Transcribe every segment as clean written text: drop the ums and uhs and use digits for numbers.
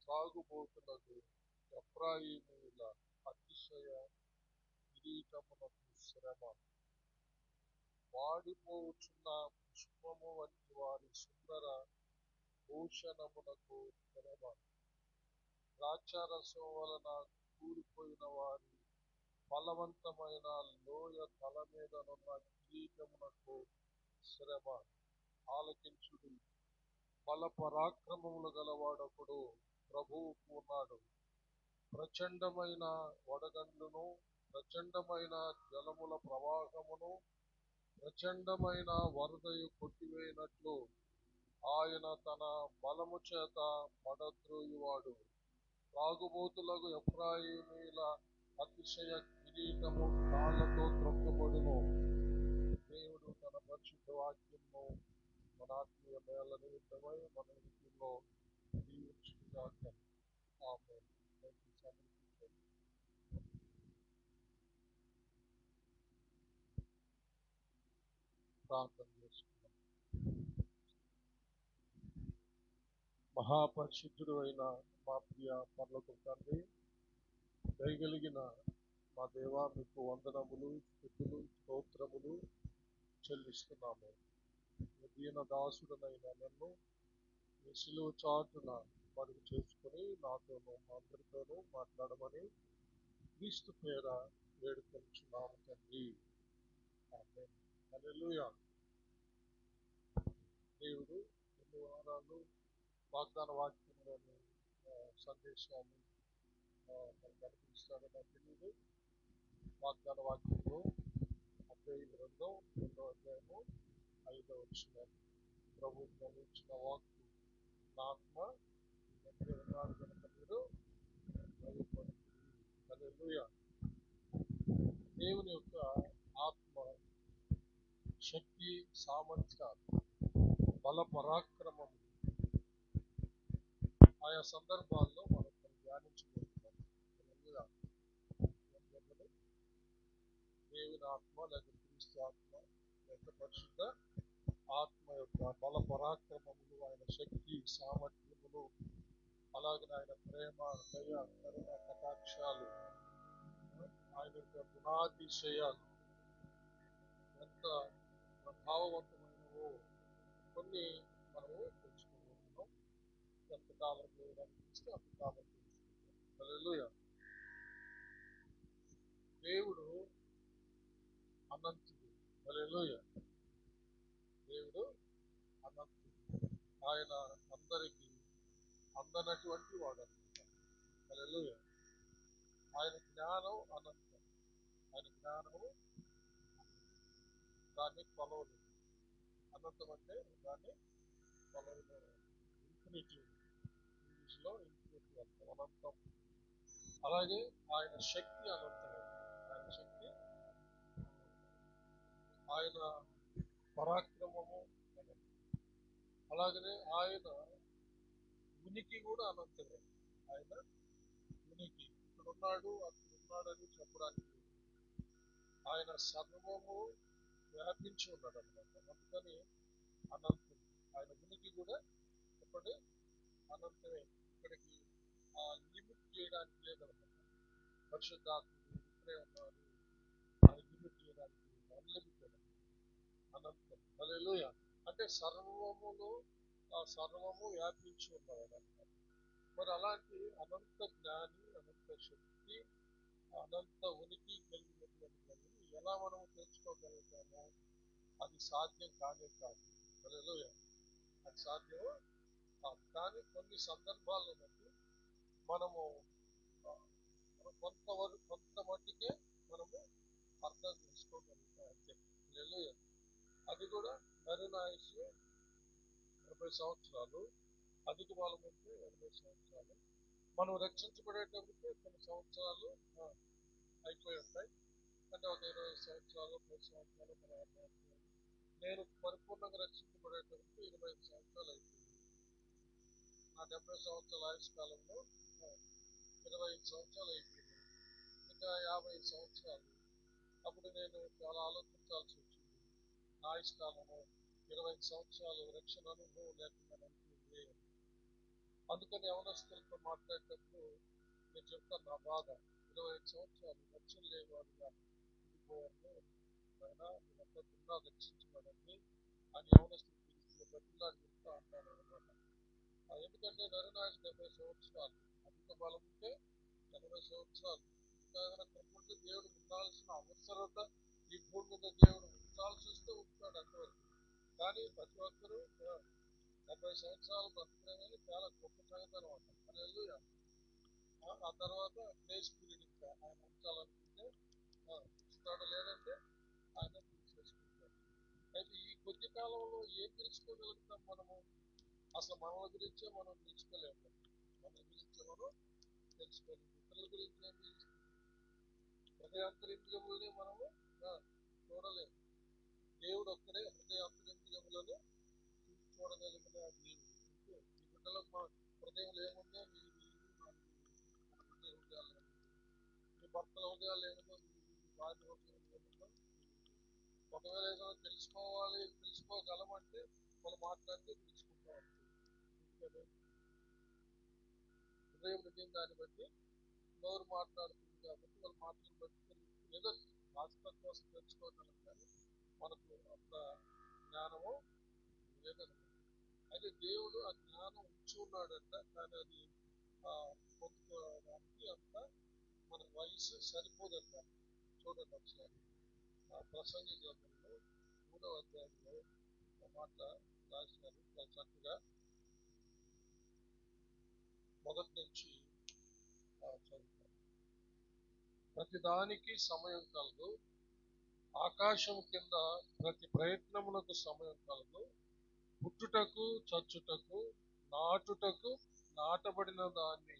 త్రాగుబోతులకు ఎఫ్రాయిమీయుల అతిశయ కిరీటమునకు శ్రమ, వాడిపోవుచున్న పుష్పము వంటి వారి సుందర భూషణమునకు శ్రమ, ద్రాక్షారసం వలన కూలిపోయిన వారి బలవంతమైన లోయ తల మీదనున్న కిరీటమునకు శ్రమ. ఆలకించుడి, బల పరాక్రమములు గలవాడొకడు ప్రభువుకు ఉన్నాడు. ప్రచండమైన వడగండ్లును, ప్రచండమైన జలముల ప్రవాహమును, ప్రచండమైన వరదయు కొట్టివేయినట్లు ఆయన తన బలము చేత పడద్రోయువాడు. త్రాగుబోతులకు ఎఫ్రాయిమీయుల అతిశయ కిరీటము కాళ్ళతో త్రొక్కబడును. దేవుడు తన పరిశుద్ధ వాక్యమును మన ఆత్మీయ మేళ నిమిత్తమై మన ఇంటిలో దీవించుగాక. ఆమేన్. ప్రార్థన చేసుకున్నాం. మహాపరిశుద్ధుడు అయిన మా ప్రియ పరలోకపు తండ్రి, దయగలిగిన మా దేవా, మీకు వందనములు, స్తుతులు, స్తోత్రములు చెల్లిస్తున్నాము. దీన దాసుడనైన నన్ను మీ సిలువ చాటున మరుగు చేసుకుని నాతోనూ మా అందరితోనూ మాట్లాడమని క్రీస్తు పేర వేడుకొనుచున్నాము తండ్రి. ఆమేన్. హల్లెలూయా. దేవుడు ఎన్ని వారాలు వాగ్దాన వాక్యంలోని సందేశాన్ని మనకు అనిపిస్తాడో నాకు తెలియదు. వాగ్దాన వాక్యంలో 32వ అధ్యాయము 5వ వచనం, ప్రభు ఇచ్చిన వాక్కు, నా ఆత్మ దగ్గర ఉన్నాడు కనుక మీరు భయపడకుడి. హల్లెలూయా. దేవుని యొక్క ఆత్మ శక్తి, సామర్థ్యాలు, బల పరాక్రమము ఆయా సందర్భాల్లో మనం ధ్యానించుకుంటున్నాం. హల్లెలూయా. దేవుని ఆత్మ లేక క్రీస్తు ఆత్మ లేక పరిశుద్ధ ఆత్మ యొక్క బల పరాక్రమములు, ఆయన శక్తి, సామర్థ్యములు, అలాగే ఆయన ప్రేమ, దయ, కరుణ, కటాక్షాలు, ఆయన యొక్క గుణాతిశయాలు ఎంత ప్రభావవంతమైనవో కొన్ని మనము తెలుసుకోబోతున్నాం. ఎంతకాలం అనిపిస్తే అంతకాలం తెలుసుకుంటాం. హల్లెలూయా. దేవుడు అనంతుడు. హల్లెలూయా. దేవుడు అనంతుడు. ఆయన అందరికీ అందనటువంటి వాడు అనమాట. హల్లెలూయా. ఆయన జ్ఞానం అనంతం. ఆయన జ్ఞానము దాన్ని కొలవలేదు. అనంతం అంటే దాన్ని కొలవలేదు. ఇన్ఫినిటీ, ఇంగ్లీష్లో ఇన్ఫినిటీ అర్థం, అనంతం. అలాగే ఆయన శక్తి అనంతమైనది. ఆయన శక్తి, ఆయన పరాక్రమము అనంతం. అలాగనే ఆయన ఉనికి కూడా అనంతమే. ఆయన ఉనికి ఇక్కడున్నాడు, అక్కడున్నాడని చెప్పడానికి ఆయన సర్వము వ్యాపించి ఉన్నాడు అనమాట. అందుకని అనంతం. ఆయన ఉనికి కూడా చెప్పండి అనంతమే. ఇక్కడికి లిమిట్ చేయడానికి లేదనమాట. పరిశుద్ధాత్ముడు ఇక్కడే ఉన్నారు, లిమిట్ చేయడానికి అన్లిమిటెడ్, అనంతం. హల్లెలూయా. అంటే సర్వము వ్యాపించి ఉన్నవాడు అనమాట. మరి అలాంటి అనంత జ్ఞాని, అనంత శక్తి, అనంత ఉనికి కలిగినటువంటి ఎలా మనము తెలుసుకోగలుగుతామో అది సాధ్యం కానే కాదు. హల్లెలూయా. అది సాధ్యం కాదు. కానీ కొన్ని సందర్భాలను బట్టి మనము కొంత మట్టుకే మనము అర్థం చేసుకోగలుగుతాం అంతే. హల్లెలూయా. అది కూడా నరునాయుసు 80 సంవత్సరాలు, అధిక బలం ఉంటే 80 సంవత్సరాలు. మనం రక్షించబడేటప్పటికే కొన్ని సంవత్సరాలు అయిపోయి ఉంటాయి. అంటే ఒక 20 సంవత్సరాలు, 10 సంవత్సరాలు మన నేను పరిపూర్ణంగా రక్షించబడేటప్పటికి 25 సంవత్సరాలు అయిపోయింది. నా 70 సంవత్సరాల ఆయుష్కాలంలో 25 సంవత్సరాలు అయిపోయింది. ఇంకా 50 సంవత్సరాలు. అప్పుడు నేను చాలా ఆలోచించాల్సి వచ్చింది. నా ఆయుష్కాలము 25 సంవత్సరాలు రక్షణ అనుభవం లేకుండా ఉంటుంది. అందుకని యవనస్తులతో మాట్లాడేటప్పుడు నేను చెప్తాను నా బాధ. 25 సంవత్సరాలు రక్షణ లేనివాడుగా ఉండిపోయాను. అయినా మీరంతా తిన్నా రక్షించబడండి అని యవనస్తులు పిలిచిన బతిలాడి చెప్తా అంటాను అనమాట. ఎందుకంటే నరనాయకు 70 సంవత్సరాలు అధిక బలం ఉంటే 80 సంవత్సరాలు ఇంకా ఏదైనా కృపంటే దేవుడు ఉండాల్సిన అవసరత ఈ భూమి మీద దేవుడు ఉంచాల్సి వస్తే ఉంటాడు అంతవరకు. కానీ ప్రతి ఒక్కరూ 70 సంవత్సరాలు బతుకునేది చాలా గొప్ప సంగతి అనమాట. హల్లెలూయా. ఆ తర్వాత గ్రేస్ పీరియడ్ ఇంకా ఆయన ఉంచాలనుకుంటే ఇస్తాడు, లేదంటే ఆయన తీసేసుకుంటాడు. అయితే ఈ కొద్ది కాలంలో ఏం తెలుసుకోగలుగుతాం మనము? అసలు మనల గురించే మనం తెలుసుకోలేము. మన గురించి మనం తెలుసుకోలేము. ఇతరుల గురించి ఏం తెలుస్తుంది? హృదయాంతరింద్రియములనే మనము చూడలేము. దేవుడు ఒక్కడే హృదయాంతరింద్రియములను చూడగలిగిన దేవుడు. ఈ బిడ్డలకు మా హృదయంలో ఏముందో మీ హృదయాలు, మీ భర్తల హృదయాలు ఏముందో, మీ భార్య హృదయం ఏముందో. ఒకవేళ ఏదైనా తెలుసుకోగలమంటే మనం మాట్లాడితే తెలుసుకుంటాం. హృదయం నిండిన దాన్ని బట్టి నోరు మాట్లాడుతుంది కాబట్టి వాళ్ళ మాటలను బట్టి ఏదో రాష్ట్ర కోసం తెలుసుకోగలం, కానీ మనకు అంత జ్ఞానము లేదన్నమాట. అయితే దేవుడు ఆ జ్ఞానం ఉంచి ఉన్నాడంట, కానీ అది పొందుకోవడానికి అంత మన వయసు సరిపోదంట. చూడండి ఒకసారి ప్రసంగి గ్రంథంలో 3వ అధ్యాయంలో మాట రాసినారు చక్కగా. మొదటి నుంచి చదువుతారు. ప్రతిదానికి సమయం కలదు, ఆకాశం కింద ప్రతి ప్రయత్నమునకు సమయం కలదు. పుట్టుటకు, చచ్చుటకు, నాటుటకు, నాటబడిన దాన్ని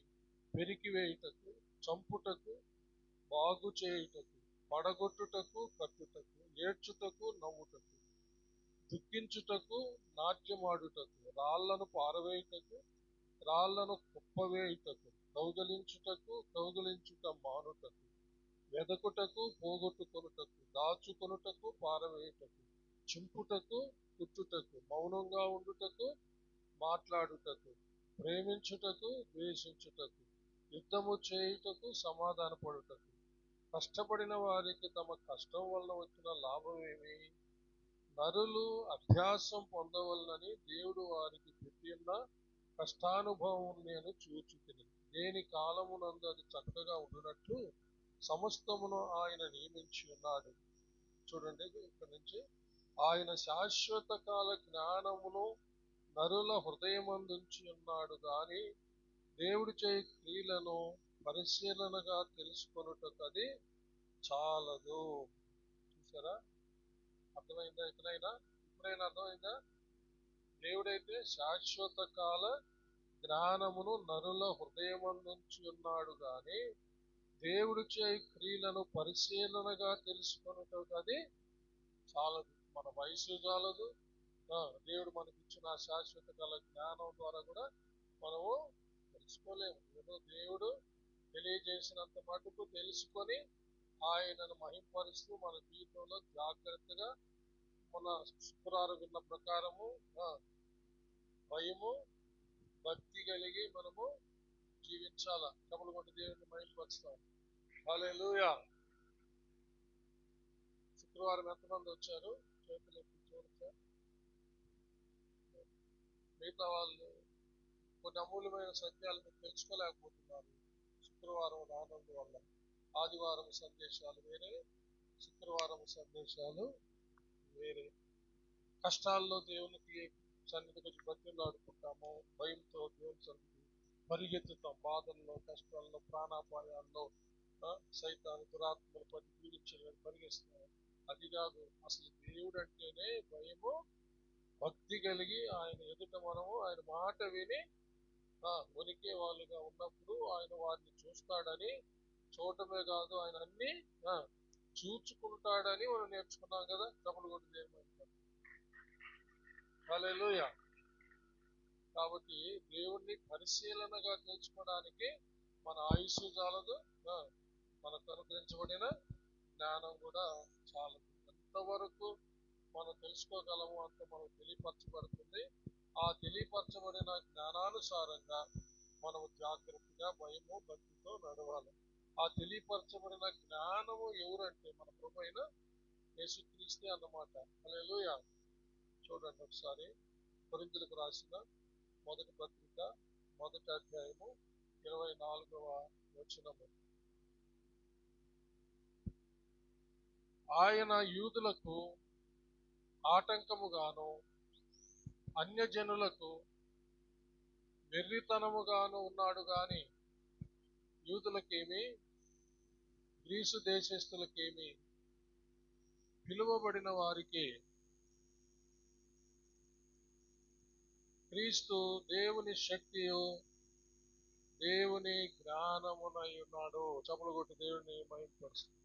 పెరికివేయుటకు, చంపుటకు, బాగు చేయుటకు, పడగొట్టుటకు, కట్టుటకు, ఏడ్చుటకు, నవ్వుటకు, దుఃఖించుటకు, నాట్యమాడుటకు, రాళ్లను పారవేయుటకు, రాళ్లను కుప్పవేయుటకు, కౌగలించుట మానుటకు, వెదకుటకు, పోగొట్టుకొనుటకు, దాచుకొనుటకు, పారవేయుటకు, చింపుటకు, కుట్టుటకు, మౌనంగా ఉండుటకు, మాట్లాడుటకు, ప్రేమించుటకు, ద్వేషించుటకు, యుద్ధము చేయుటకు, సమాధానపడుటకు, కష్టపడిన వారికి తమ కష్టం వలన వచ్చిన లాభం ఏమి? నరులు అభ్యాసం పొందవలనని దేవుడు వారికి పెట్టిన కష్టానుభవం నేను చూచుతిని. దేని కాలమునందు అది చక్కగా ఉండునట్లు సమస్తమును ఆయన నియమించి ఉన్నాడు. చూడండి ఇక్కడ నుంచి, ఆయన శాశ్వత కాల జ్ఞానమును నరుల హృదయమందుంచి ఉన్నాడు గాని దేవుడి చేయి క్రియలను పరిశీలనగా తెలుసుకొనుటకు అది చాలదు. చూసారా? అర్థమైందా? ఎక్కడైనా ఇప్పుడైనా అర్థమైందా? దేవుడైతే శాశ్వత కాల జ్ఞానమును నరుల హృదయమందుంచి ఉన్నాడు గాని దేవుడి చేయి క్రియలను పరిశీలనగా తెలుసుకొనుటకు అది చాలదు. మన వయసు చాలదు. దేవుడు మనకి ఇచ్చిన శాశ్వత కాల జ్ఞానం ద్వారా కూడా మనము తెలుసుకోలేము. ఏదో దేవుడు తెలియజేసినంత మటుకు తెలుసుకొని ఆయనను మహింపరుస్తూ మన జీవితంలో జాగ్రత్తగా మన శుక్రవారం విన్న ప్రకారము భయము భక్తి కలిగి మనము జీవించాల. కబులు కొట్టి దేవుడిని మహింపరుస్తాం. హల్లెలూయా. శుక్రవారం ఎంతమంది వచ్చారు? చేతులు ఎత్తి చూడచ్చా? మిగతా వాళ్ళు కొన్ని అమూల్యమైన సత్యాలు మీరు తెలుసుకోలేకపోతున్నారు శుక్రవారం రానందు వల్ల. ఆదివారం సందేశాలు వేరే, శుక్రవారం సందేశాలు వేరే. కష్టాల్లో దేవునికి సన్నిధికి బతిలాడుకుంటాము, భయంతో దేవుని సన్నిధి పరిగెత్తుతాం. బాధల్లో, కష్టాల్లో, ప్రాణాపాయాల్లో సైతాను దురాత్మలు పడి పీడించడానికి పరిగెస్తున్నాం. అది కాదు, అసలు దేవుడు అంటేనే భయము భక్తి కలిగి ఆయన ఎదుట మనము ఆయన మాట విని వణికే వాళ్ళుగా ఉన్నప్పుడు ఆయన వారిని చూస్తాడని, చూడటమే కాదు ఆయన అన్ని చూచుకుంటాడని మనం నేర్చుకున్నాం కదా. డబ్బులు కొట్టి దేవుడు. హల్లెలూయా. కాబట్టి దేవుణ్ణి పరిశీలనగా తెలుసుకోవడానికి మన ఆయుస్సు చాలదు, మనకు అనుగ్రహించబడిన జ్ఞానం కూడా చాలదు. ఎంతవరకు మనం తెలుసుకోగలము అంత మనకు తెలియపరచబడుతుంది. ఆ తెలియపరచబడిన జ్ఞానానుసారంగా మనము జాగ్రత్తగా భయము భక్తితో నడవాలి. ఆ తెలియపరచబడిన జ్ఞానము ఎవరంటే మన ప్రభు అయిన యేసుక్రీస్తే అన్నమాట. హల్లెలూయా. చూడండి ఒకసారి కొరింథీయులకు రాసిన మొదటి పత్రిక 1వ అధ్యాయము 24వ వచనము. ఆయన యూదులకు ఆటంకముగాను అన్యజనులకు వెర్రితనముగాను ఉన్నాడు గాని యూదులకేమి గ్రీసు దేశస్థులకేమి పిలువబడిన వారికి క్రీస్తు దేవుని శక్తియు దేవుని జ్ఞానమునై ఉన్నాడు. చప్పలు కొట్టి దేవుని మహిమపరుస్తుంది.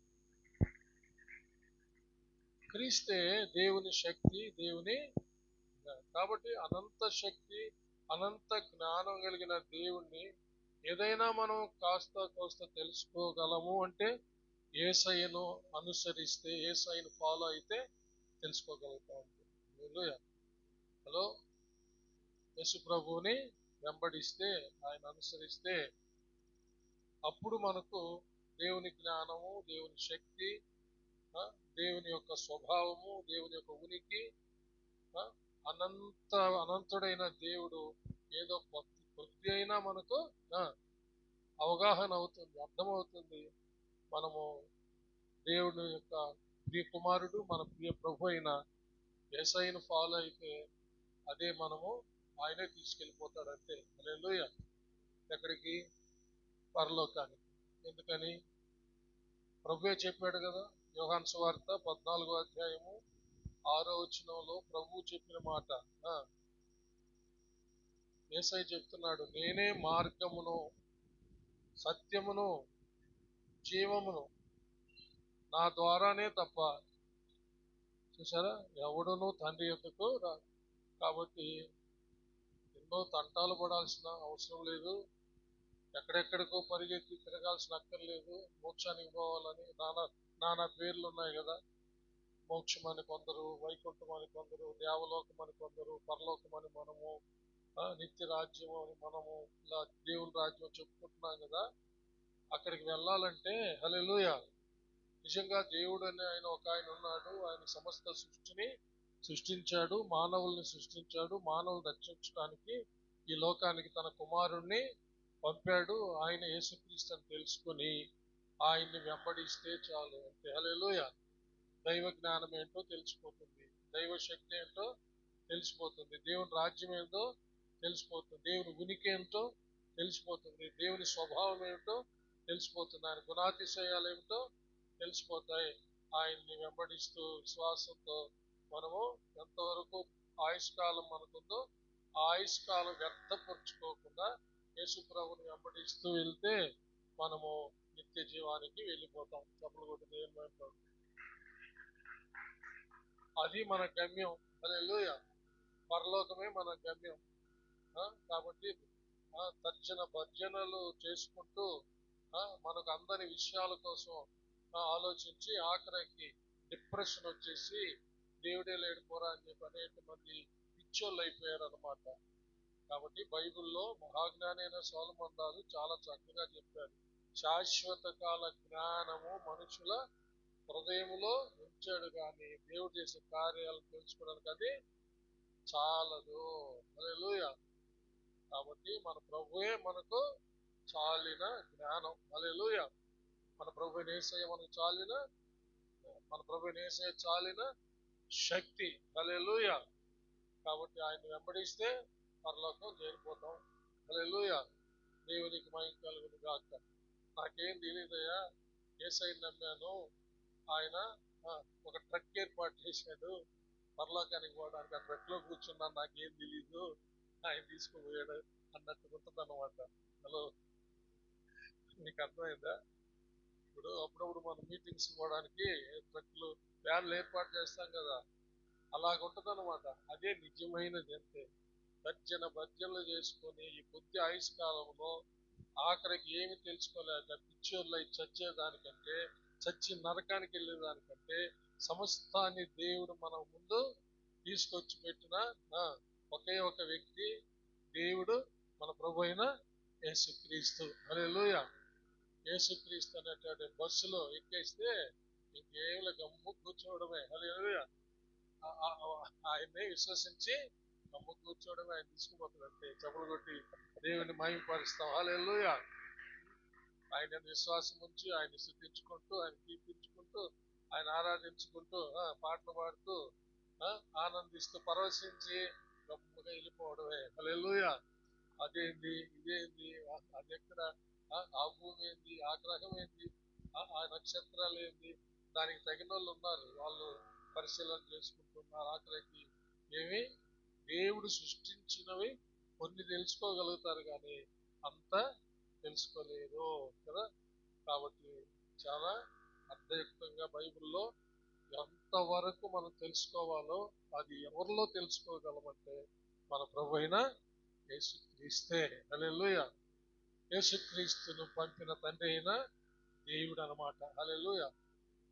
క్రీస్తే దేవుని శక్తి, దేవుని కాబట్టి అనంత శక్తి, అనంత జ్ఞానం కలిగిన దేవుణ్ణి ఏదైనా మనం కాస్త కోస్త తెలుసుకోగలము అంటే యేసయ్యను అనుసరిస్తే, యేసయ్యను ఫాలో అయితే తెలుసుకోగలుగుతాం. హలో, యేసు ప్రభువుని వెంబడిస్తే, ఆయన అనుసరిస్తే అప్పుడు మనకు దేవుని జ్ఞానము, దేవుని శక్తి, దేవుని యొక్క స్వభావము, దేవుని యొక్క ఉనికి, అనంతుడైన దేవుడు ఏదో కొద్ది అయినా మనకు అవగాహన అవుతుంది, అర్థమవుతుంది. మనము దేవుని యొక్క ప్రియ కుమారుడు, మన ప్రియ ప్రభు అయిన యేసయ్యను ఫాలో అయితే అదే మనము ఆయనే తీసుకెళ్ళిపోతాడు అంతే. హల్లెలూయా. ఎక్కడికి? పరలోకానికి. ఎందుకని? ప్రభువే చెప్పాడు కదా. యోహాను సువార్త 14వ అధ్యాయము 6వ వచనంలో ప్రభువు చెప్పిన మాట. యేసయ్య చెప్తున్నాడు, నేనే మార్గమును సత్యమును జీవమును, నా ద్వారానే తప్ప చూసారా ఎవడును తండ్రి యొద్దకు రా. కాబట్టి ఎన్నో తంటాలు పడాల్సిన అవసరం లేదు, ఎక్కడెక్కడికో పరిగెత్తి తిరగాల్సిన అక్కర్లేదు. మోక్షానికి పోవాలని నానా పేర్లు ఉన్నాయి కదా. మోక్షం అని కొందరు, వైకుంఠం అని కొందరు, దేవలోకం అని కొందరు, పరలోకం అని మనము, నిత్య రాజ్యం అని మనము, ఇలా దేవుని రాజ్యం చెప్పుకుంటున్నాం కదా. అక్కడికి వెళ్ళాలంటే హల్లెలూయా, నిజంగా దేవుడు అని ఆయన ఉన్నాడు. ఆయన సమస్త సృష్టిని సృష్టించాడు, మానవుల్ని సృష్టించాడు, మానవులు రక్షించడానికి ఈ లోకానికి తన కుమారుణ్ణి పంపాడు. ఆయన యేసుక్రీస్తు అని తెలుసుకుని ఆయన్ని వెంబడిస్తే చాలు అంతే. హల్లెలూయా. దైవ జ్ఞానం ఏంటో తెలిసిపోతుంది, దైవ శక్తి ఏంటో తెలిసిపోతుంది, దేవుని రాజ్యం ఏంటో తెలిసిపోతుంది, దేవుని ఉనికి ఏంటో తెలిసిపోతుంది, దేవుని స్వభావం ఏమిటో తెలిసిపోతుంది, ఆయన గుణాతిశయాలు ఏమిటో తెలిసిపోతాయి. ఆయన్ని వెంబడిస్తూ విశ్వాసంతో మనము ఎంతవరకు ఆయుష్కాలం మనకుందో ఆయుష్కాలం వ్యర్థపరుచుకోకుండా యేసు ప్రభువుని వెంబడిస్తూ వెళ్తే మనము నిత్య జీవానికి వెళ్ళిపోతాం. చప్పలు కొట్టి దేవుని మహిమ. అది మన గమ్యం. హల్లెలూయా. పరలోకమే మన గమ్యం. కాబట్టి తర్జన భర్జనలు చేసుకుంటూ మనకు అందని విషయాల కోసం ఆలోచించి ఆఖరికి డిప్రెషన్ వచ్చేసి దేవుడే లేడు పోరా అని చెప్పి అనేక మంది పిచ్చోళ్ళు అయిపోయారు అనమాట. కాబట్టి బైబిల్లో మహాజ్ఞాని అయిన సొలొమోను రాజు చాలా చక్కగా చెప్పారు. శాశ్వత కాల జ్ఞానము మనుషుల హృదయములో ఉంచాడు కానీ దేవుడు చేసే కార్యాలు తెలుసుకోవడానికి అది చాలదు. హల్లెలూయా. కాబట్టి మన ప్రభువే మనకు చాలిన జ్ఞానం. హల్లెలూయా. మన ప్రభు యేసయ్య మనకు చాలిన, మన ప్రభు యేసయ్య చాలిన శక్తి. హల్లెలూయా. కాబట్టి ఆయన వెంబడిస్తే పరలోకం చేరిపోతాం. హల్లెలూయా. దేవునికి మహిమ కలుగును గాక. నాకేం తెలియదయ్యా, యేసయ్యని నమ్మాను, ఆయన ఒక ట్రక్ ఏర్పాటు చేశాడు పరలోకానికి పోవడానికి, ఆ ట్రక్ లో కూర్చున్నాను, నాకేం తెలీదు, ఆయన తీసుకుపోయాడు అన్నట్టు ఉంటుంది అన్నమాట. హలో, మీకు అర్థమైందా? ఇప్పుడు అప్పుడప్పుడు మనం మీటింగ్స్ పోవడానికి ట్రక్లు, వ్యాన్లు ఏర్పాటు చేస్తాం కదా, అలాగుంటది అనమాట. అదే నిజమైనది. అంతే. భర్జనలు చేసుకొని ఈ కొద్ది ఆయుష్ కాలంలో ఆఖరికి ఏమి తెలుసుకోలేక పిచ్చోళ్ళై చచ్చేదానికంటే, చచ్చి నరకానికి వెళ్ళేదానికంటే సమస్తాన్ని దేవుడు మన ముందు తీసుకొచ్చి పెట్టిన ఒకే ఒక వ్యక్తి, దేవుడు, మన ప్రభు అయిన యేసుక్రీస్తు. హల్లెలూయా. యేసుక్రీస్తు అనేటువంటి బస్సులో ఎక్కేస్తే ఇంకేమి గమ్ము కూర్చోవడమే. హల్లెలూయా. ఆయన్నే విశ్వసించి గమ్ము కూర్చోవడమే. ఆయన తీసుకుపోతున్నట్టే చెప్పులు కొట్టి దేవుని మహిమపరుస్తాం. హల్లెలూయా. ఆయన విశ్వాసం ఉంచి ఆయన స్తుతించుకుంటూ, ఆయన కీర్తించుకుంటూ, ఆయన ఆరాధించుకుంటూ, పాటలు పాడుతూ, ఆనందిస్తూ, పరవశించి గొప్పగా వెళ్ళిపోవడమే. హల్లెలూయా. అదేంది, ఇదేంది, అది ఎక్కడ, ఆ భూమి ఏంది, ఆ గ్రహం ఏంది, ఆ నక్షత్రాలు ఏంది, దానికి తగిన వాళ్ళు ఉన్నారు, వాళ్ళు పరిశీలన చేసుకుంటున్నారు. ఆఖరికి ఏమి దేవుడు సృష్టించినవి కొన్ని తెలుసుకోగలుగుతారు, కానీ అంతా తెలుసుకోలేదు కదా. కాబట్టి చాలా అర్థయుక్తంగా బైబిల్లో ఎంతవరకు మనం తెలుసుకోవాలో అది ఎవరిలో తెలుసుకోగలమంటే మన ప్రభు అయిన యేసుక్రీస్తే. హల్లెలూయా. యేసుక్రీస్తును పంపిన తండ్రి అయిన దేవుడు అన్నమాట. హల్లెలూయా.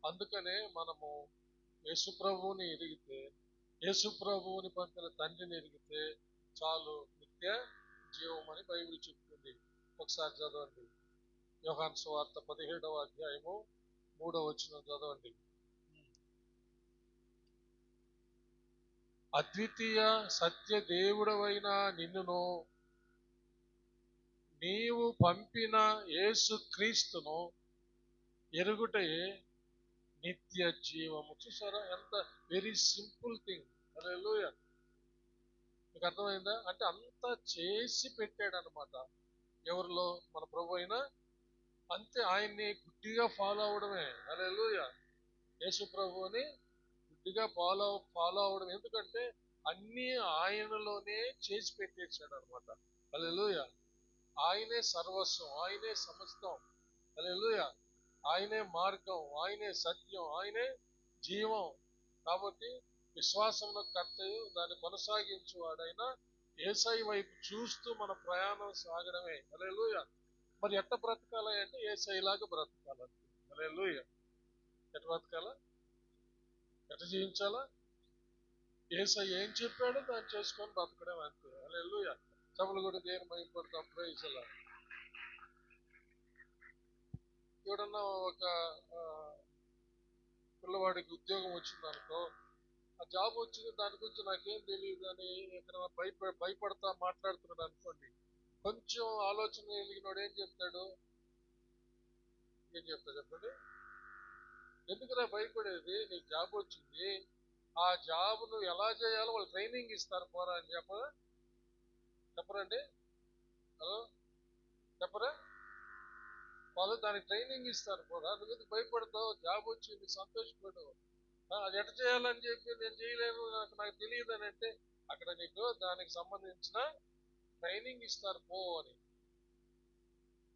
అందుకనే మనము యేసు ప్రభువుని ఎరిగితే, యేసు ప్రభువుని పంపిన తండ్రిని ఎరిగితే చాలు, నిత్య జీవం అని బైబిల్ చెప్తుంది. ఒకసారి చదవండి, యోహాను సువార్త 17వ అధ్యాయము 3వ వచనం చదవండి. అద్వితీయ సత్య దేవుడవైన నిన్నును నీవు పంపిన యేసు క్రీస్తును ఎరుగుటయే నిత్య జీవము. చూసారా, ఎంత వెరీ సింపుల్ థింగ్. హల్లెలూయా. మీకు అర్థమైందా? అంటే అంతా చేసి పెట్టాడు అనమాట. ఎవరిలో? మన ప్రభు అయినా. అంతే, ఆయన్ని గుడ్డిగా ఫాలో అవడమే. హల్లెలూయా. యేసు ప్రభువుని గుడ్డిగా ఫాలో అవడం. ఎందుకంటే అన్నీ ఆయనలోనే చేసి పెట్టేశాడు అనమాట. హల్లెలూయా. ఆయనే సర్వస్వం, ఆయనే సమస్తం. హల్లెలూయా. ఆయనే మార్గం, ఆయనే సత్యం, ఆయనే జీవం. కాబట్టి విశ్వాసంలో కర్తయు దాన్ని కొనసాగించువాడైన యేసయ్య వైపు చూస్తూ మన ప్రయాణం సాగడమే. హల్లెలూయా. మరి ఎట్ట బ్రతకాలి అంటే యేసయ్యలాగా బ్రతకాలంటే. హల్లెలూయా. ఎట్ట బ్రతకాలా, ఎట్ట జీవించాలా? యేసయ్య ఏం చెప్పాడో దాన్ని చేసుకొని బ్రతకడం అంతే. హల్లెలూయా. చప్పులు కూడా దేని మహిమపడతాం. ప్రైజ్ అలా. ఎవడన్నా ఒక పిల్లవాడికి ఉద్యోగం వచ్చిందనుకో, ఆ జాబ్ వచ్చింది, దాని గురించి నాకేం తెలియదు అని ఎక్కడైనా భయపడతా మాట్లాడుతున్నాడు అనుకోండి, కొంచెం ఆలోచన ఎదిగినోడు ఏం చెప్తాడు చెప్పండి? ఎందుకురా భయపడేది? నీకు జాబ్ వచ్చింది, ఆ జాబ్ నువ్వు ఎలా చేయాలో వాళ్ళు ట్రైనింగ్ ఇస్తారు, పోరా అని చెప్పరండి? హలో, చెప్పరా? వాళ్ళు దానికి ట్రైనింగ్ ఇస్తారు, పోరా. నువ్వు భయపడతావు? జాబ్ వచ్చింది, సంతోషపడు. అది ఎట్ట చేయాలని చెప్పి నేను చేయలేను, నాకు తెలియదు అని అంటే అక్కడ నీకు దానికి సంబంధించిన ట్రైనింగ్ ఇస్తారు, పో అని.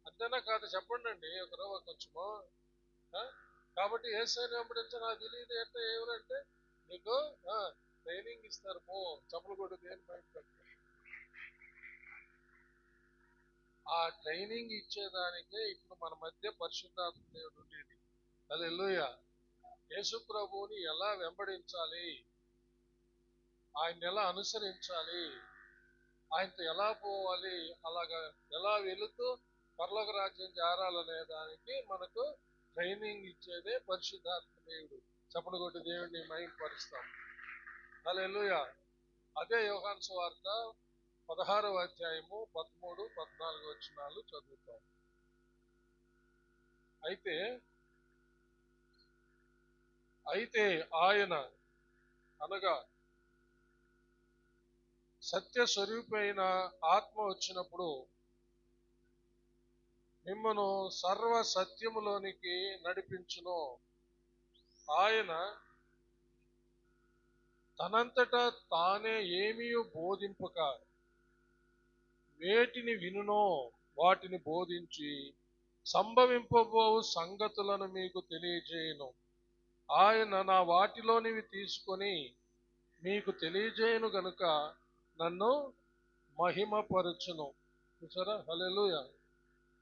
అంతేనా కాదు? చెప్పండి అండి ఒకరో కొంచెము. కాబట్టి యేసయ్యని వెంబడించ నాకు తెలియదు ఎట్ట ఎవరంటే నీకు ట్రైనింగ్ ఇస్తారు, పో. చప్పలు కొడు దేని బయట. ఆ ట్రైనింగ్ ఇచ్చేదానికే ఇప్పుడు మన మధ్య పరిశుద్ధాత్మ దేవుడు ఉండేది. హల్లెలూయా. యేసు ప్రభువుని ఎలా వెంబడించాలి, ఆయన్ని ఎలా అనుసరించాలి, ఆయనతో ఎలా పోవాలి, అలాగా ఎలా వెళుతూ పరలోక రాజ్యం చేరాలనే దానికి మనకు ట్రైనింగ్ ఇచ్చేదే పరిశుద్ధాత్మ దేవుడు. చప్పలు కొట్టి దేవుడిని మహిమపరుస్తాం. హల్లెలూయా. అదే యోహాను సువార్త 16వ అధ్యాయము 13, 14 వచనాలు చదువుతాం. అయితే ఆయన అనగా సత్య స్వరూపైన ఆత్మ వచ్చినప్పుడు మిమ్మను సర్వ సత్యములోనికి నడిపించును. ఆయన తనంతటా తానే ఏమీ బోధింపక వేటిని వినునో వాటిని బోధించి సంభవింపబోవు సంగతులను మీకు తెలియజేయును. ఆయన నా వాటిలోనివి తీసుకొని మీకు తెలియజేయను గనుక నన్ను మహిమపరచును. చూసారా? హల్లెలూయా.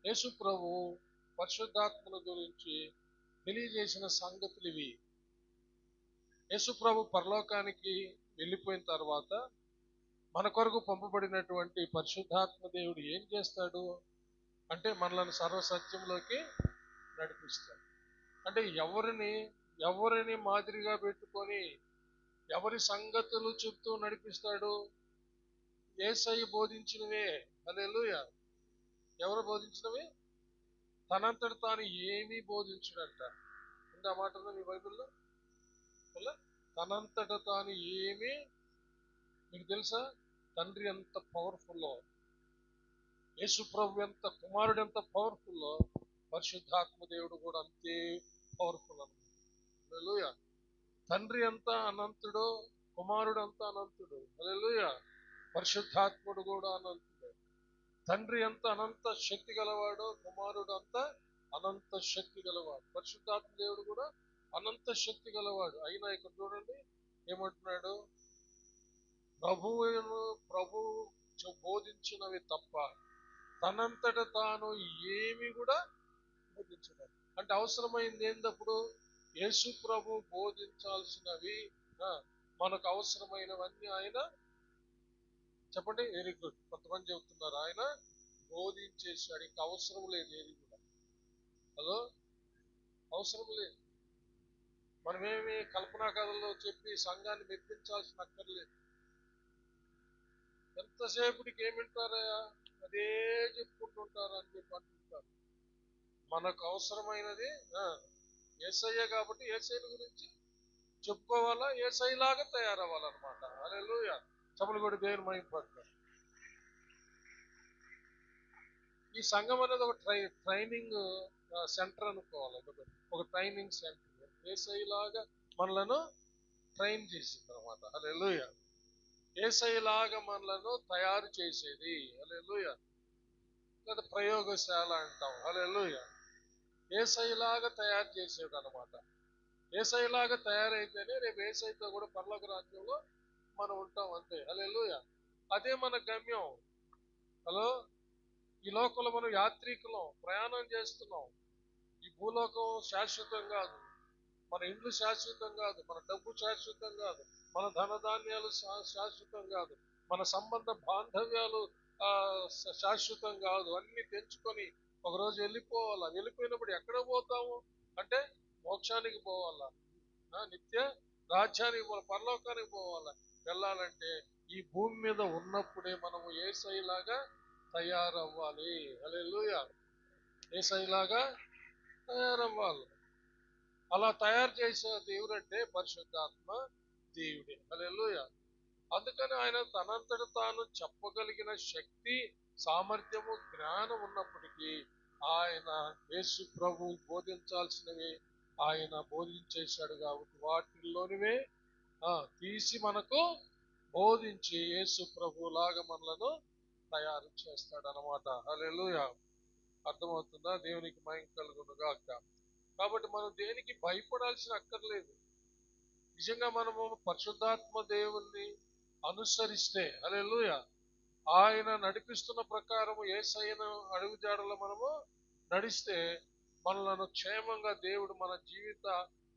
యేసు ప్రభు పరిశుద్ధాత్మల గురించి తెలియజేసిన సంగతులు ఇవి. యేసు ప్రభు పరలోకానికి వెళ్ళిపోయిన తర్వాత మన కొరకు పంపబడినటువంటి పరిశుద్ధాత్మ దేవుడు ఏం చేస్తాడు అంటే మనల్ని సర్వసత్యంలోకి నడిపిస్తాడు. అంటే ఎవరిని మాదిరిగా పెట్టుకొని ఎవరి సంగతులు చెప్తూ నడిపిస్తాడు? యేసయ్య బోధించినవే. హల్లెలూయా. ఎవరు బోధించినవి? తనంతట తాను ఏమీ బోధించడంట. ఉందా మాట మీ బైబిల్లో? తనంతట తాను ఏమీ, మీకు తెలుసా తండ్రి ఎంత పవర్ఫుల్లో, యేసు ప్రభు ఎంత, కుమారుడు ఎంత పవర్ఫుల్లో, పరిశుద్ధాత్మ దేవుడు కూడా అంతే పవర్ఫుల్ అన్నమాట. హల్లెలూయా. తండ్రి ఎంత అనంతుడో కుమారుడు అంత అనంతుడు. హల్లెలూయా. పరిశుద్ధాత్ముడు కూడా అనంతుడు. తండ్రి ఎంత అనంత శక్తి గలవాడో కుమారుడు అంత అనంత శక్తి గలవాడు. పరిశుద్ధాత్మ దేవుడు కూడా అనంత శక్తి గలవాడు. అయినా ఇక్కడ చూడండి ఏమంటున్నాడు? ప్రభు బోధించినవి తప్ప తనంతట తాను ఏమి కూడా బోధించలేదు. అంటే అవసరమైంది ఏంటప్పుడు? యేసు ప్రభు బోధించాల్సినవి, మనకు అవసరమైనవన్నీ ఆయన, చెప్పండి, వెరీ గుడ్. కొంతమంది చెబుతున్నారు ఆయన బోధించేసాడు, ఇంకా అవసరం లేదు ఏది కూడా. హలో, అవసరం లేదు. మనమేమి కల్పనా కథల్లో చెప్పి సంఘాన్ని మెప్పించాల్సిన అక్కర్లేదు. ఎంతసేపటికి ఏమింటారా, అదే చెప్పుకుంటుంటారు అని చెప్పి అంటుంటారు. మనకు అవసరమైనది యేసయ్య కాబట్టి యేసయ్య గురించి చెప్పుకోవాలా, యేసయ్యలాగా తయారవ్వాలన్నమాట. హల్లెలూయా. చప్పట్లు కొట్టి దేవుని మహిమపడతారు. ఈ సంఘం అనేది ఒక ట్రైనింగ్ సెంటర్ అనుకోవాలి. ఒక ట్రైనింగ్ సెంటర్. యేసయ్యలాగా మనలను ట్రైన్ చేసింది అనమాట. హల్లెలూయా. యేసయ్యలాగా మనలను తయారు చేసేది. హల్లెలూయా. లేదా ప్రయోగశాల అంటాం. హల్లెలూయా. యేసయ్యలాగా తయారు చేసేది అనమాట. యేసయ్యలాగా తయారైతేనే రేపు యేసయ్యతో కూడా పరలోక రాజ్యంలో మనం ఉంటాం, అంతే. హల్లెలూయా. అదే మన గమ్యం. హలో, ఈ లోకంలో మనం యాత్రికులం, ప్రయాణం చేస్తున్నాం. ఈ భూలోకం శాశ్వతం కాదు, మన ఇండ్లు శాశ్వతం కాదు, మన డబ్బు శాశ్వతం కాదు, మన ధనధాన్యాలు శాశ్వతం కాదు, మన సంబంధ బాంధవ్యాలు శాశ్వతం కాదు. అన్ని తెంచుకొని ఒకరోజు వెళ్ళిపోవాలా. వెళ్ళిపోయినప్పుడు ఎక్కడ పోతాము అంటే మోక్షానికి పోవాలా, నిత్య రాజ్యానికి పోవాలి, పరలోకానికి పోవాలా. వెళ్ళాలంటే ఈ భూమి మీద ఉన్నప్పుడే మనము యేసయ్యలాగా తయారవ్వాలి. హల్లెలూయా. యేసయ్యలాగా తయారవ్వాలి. అలా తయారు చేసే దేవుడు అంటే పరిశుద్ధాత్మ దేవుడే. హల్లెలూయా. అందుకని ఆయన తనంతట తాను చెప్పగలిగిన శక్తి, సామర్థ్యము, జ్ఞానం ఉన్నప్పటికీ ఆయన యేసు ప్రభు బోధించాల్సినవి ఆయన బోధించేశాడు కాబట్టి వాటిల్లోనివే తీసి మనకు బోధించి యేసు ప్రభు లాగా మనలను తయారు చేస్తాడు అనమాట. హల్లెలూయా. అర్థమవుతుందా? దేవునికి మహిమ కలుగును గాక. కాబట్టి మనం దేనికి భయపడాల్సిన అక్కర్లేదు. నిజంగా మనము పరిశుద్ధాత్మ దేవుణ్ణి అనుసరిస్తే, హల్లెలూయా, ఆయన నడిపిస్తున్న ప్రకారము యేసయ్యను అడుగుజాడలో మనము నడిస్తే మనలను క్షేమంగా దేవుడు మన జీవిత